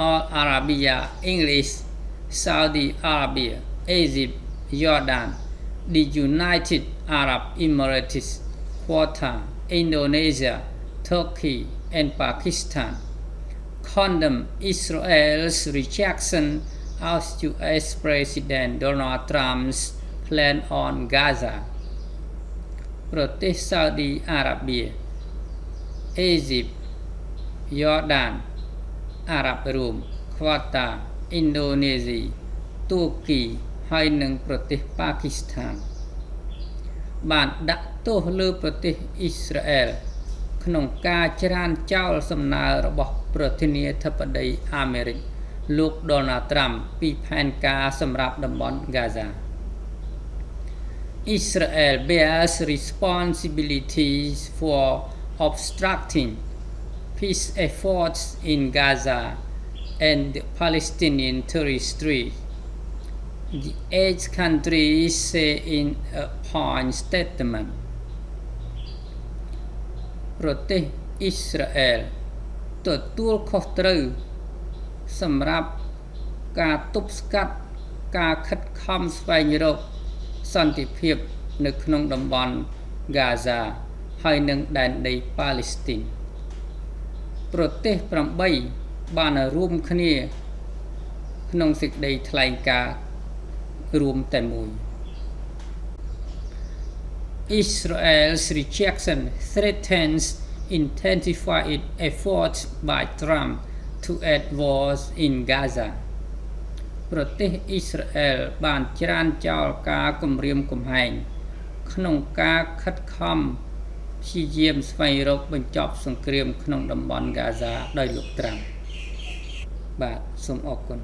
All Arabia English Saudi Arabia Egypt Jordan the United Arab Emirates Qatar Indonesia Turkey and Pakistan condemn Israel's rejection of US President Donald Trump's plan on Gaza ប្រទេសសាអូឌីអារ៉ាបៀអេស៊ីបយ៉ូដានអារ៉ាប់រួមខ្វាតាឥណ្ឌូនេស៊ីតួគីហើយនិងប្រទេសប៉ាគីស្ថានបានដាក់ទោសលើប្រទេសអ៊ីស្រាអែលក្នុងការច្រានចោលសំណើរបស់ប្រធានាធិបតីអាមេរិកលោក Donald Trump ពីផែនការសម្រាប់តំបន់ Gaza Israel bears responsibilities for obstructing peace efforts in Gaza and the Palestinian territory, the eight countries say in a joint statement. ប្រទេសអ៊ីស្រាអែលទទួលខុសត្រូវសម្រាប់ការទប់ស្កាត់ការខិតខំស្វែងរកសន្តិភាពនៅក្នុងតំបន់ Gaza ហើយនិងដែនដីប៉ាឡេស្ទីនប្រទេស8បានរួមគ្នាក្នុងសេចក្តីថ្លែងការណ៍រួមតែមួយ Israel's rejection threatens intensified efforts by Trump to end wars in Gaza ប្រទេសអ៊ីស្រាអែលបានច្រានចោលការគំរាមកំហែងក្នុងការខិតខំព្យាយាមស្វែងរកបញ្ចប់សង្គ្រាមក្នុងតំបន់ Gaza ដោយលោក Trump បាទសូមអរគុណ